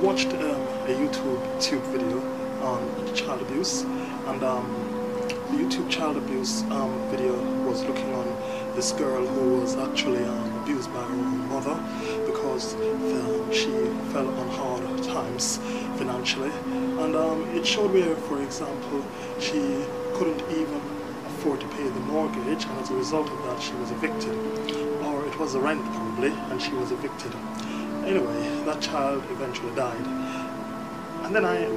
watched a YouTube video on child abuse, and the YouTube child abuse video was looking on this girl who was actually abused by her own mother because she fell on hard times financially, and it showed where, for example, she couldn't even afford to pay the mortgage, and as a result of that she was evicted, or it was the rent probably, and she was evicted. Anyway, that child eventually died. And then I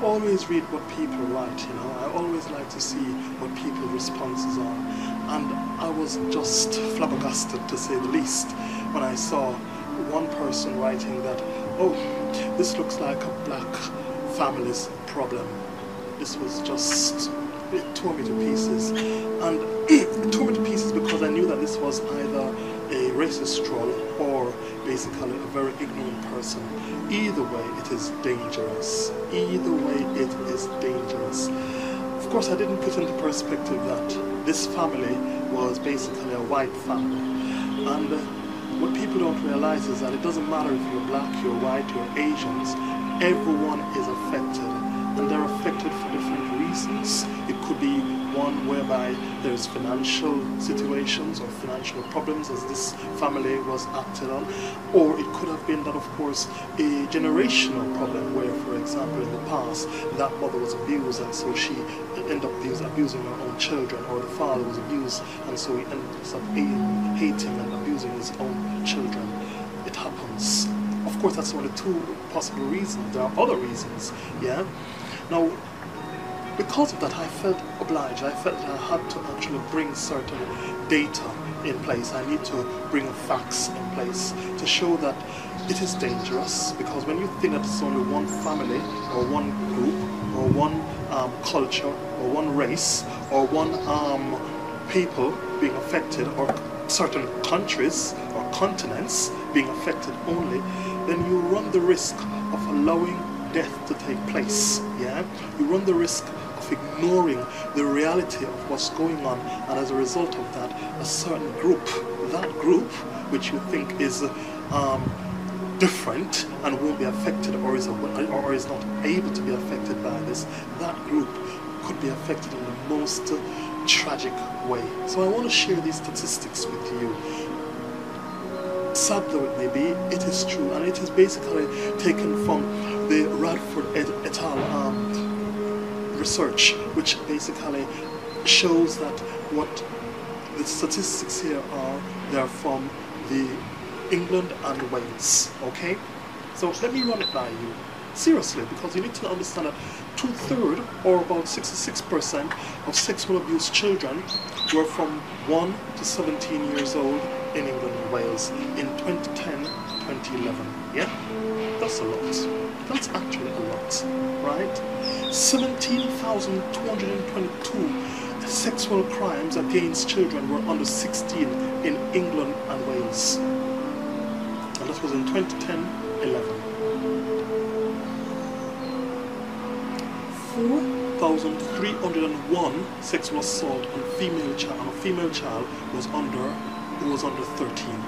always read what people write, you know. I always like to see what people's responses are. And I was just flabbergasted, to say the least, when I saw one person writing that, oh, this looks like a black family's problem. This was just, it tore me to pieces. And it tore me to pieces because I knew that this was either a racist troll or basically a very ignorant person. Either way, it is dangerous. Either way, it is dangerous. Of course, I didn't put into perspective that this family was basically a white family. And what people don't realize is that it doesn't matter if you're black, you're white, you're Asians, everyone is affected. And they're affected for different reasons. It could be one whereby there's financial situations or financial problems, as this family was acted on, or it could have been that, of course, a generational problem where, for example, in the past that mother was abused and so she ended up abusing her own children, or the father was abused and so he ended up hating and abusing his own children. It happens. Of course, that's only two possible reasons. There are other reasons, yeah? Now, because of that, I felt obliged. I felt that I had to actually bring certain data in place. I need to bring facts in place to show that it is dangerous, because when you think that it's only one family or one group or one culture or one race or one people being affected, or certain countries or continents being affected only, then you run the risk of allowing death to take place. Yeah, you run the risk of ignoring the reality of what's going on, and as a result of that, a certain group, that group which you think is different and won't be affected, or is not able to be affected by this, that group could be affected in the most tragic way. So I want to share these statistics with you. Sad though it may be, it is true, and it is basically taken from the Radford et al. Research, which basically shows that what the statistics here are, they're from the England and Wales, okay? So let me run it by you, seriously, because you need to understand that 2/3, or about 66% of sexual abuse children were from 1 to 17 years old in England and Wales in 2010-2011, yeah? That's a lot. That's actually a lot, right? 17,222 sexual crimes against children were under 16 in England and Wales. And that was in 2010-11. 4,301 sexual assault on a female child who was under 13.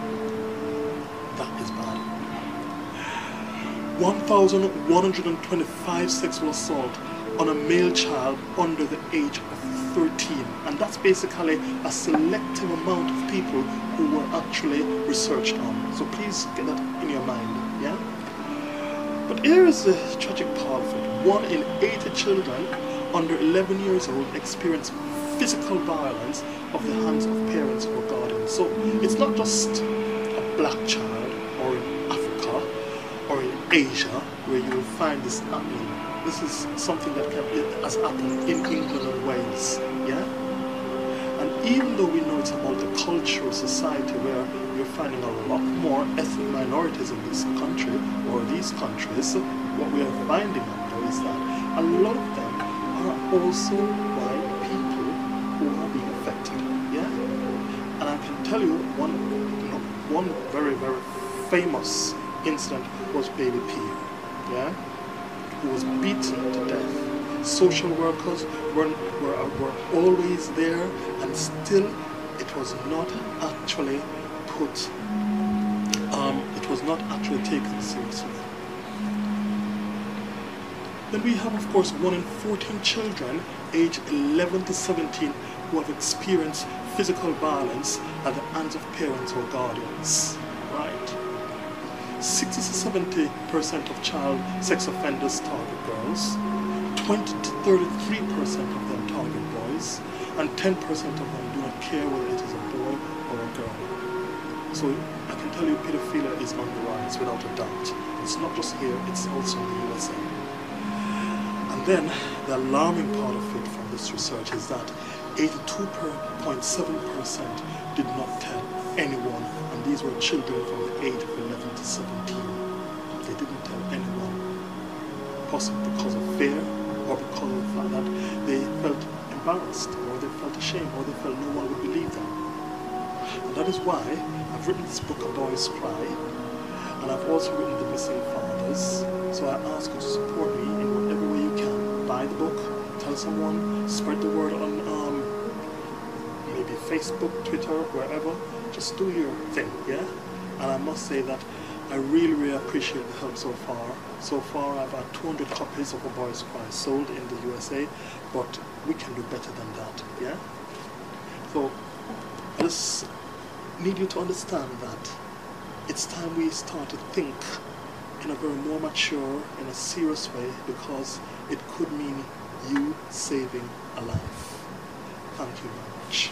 That is bad. 1,125 sexual assault on a male child under the age of 13, and that's basically a selective amount of people who were actually researched on. So please get that in your mind, yeah? But here is the tragic part of it. 1 in 80 children under 11 years old experience physical violence of the hands of parents or guardians. So it's not just a black child, or in Africa, or in Asia, where you will find this happening. This is something that has happened in England and Wales, yeah? And even though we know it's a multicultural society where you're finding a lot more ethnic minorities in this country, or these countries, what we are finding out though is that a lot of them are also white people who are being affected, yeah? And I can tell you one very, very famous incident was Baby P, yeah, who was beaten to death. Social workers were always there, and still it was not actually taken seriously. Then we have, of course, 1 in 14 children aged 11 to 17 who have experienced physical violence at the hands of parents or guardians. Right? 60 to 70% of child sex offenders target girls, 20 to 33% of them target boys, and 10% of them do not care whether it is a boy or a girl. So I can tell you pedophilia is on the rise without a doubt. It's not just here, it's also in the USA. And then the alarming part of it from this research is that 82.7% did not tell anyone, and these were children from the age of 11 to 17. They didn't tell anyone, possibly because of fear, or because of the fact that they felt embarrassed, or they felt ashamed, or they felt no one would believe them. And that is why I've written this book, A Boy's Cry, and I've also written The Missing Fathers. So I ask you to support me in whatever way you can. Buy the book, tell someone, spread the word on maybe Facebook, Twitter, wherever. Just do your thing, yeah? And I must say that I really appreciate the help so far. So far I've had 200 copies of A Boy's Cry sold in the USA, but we can do better than that, yeah? So I just need you to understand that it's time we start to think in a very more mature, in a serious way, because it could mean you saving a life. Thank you very much.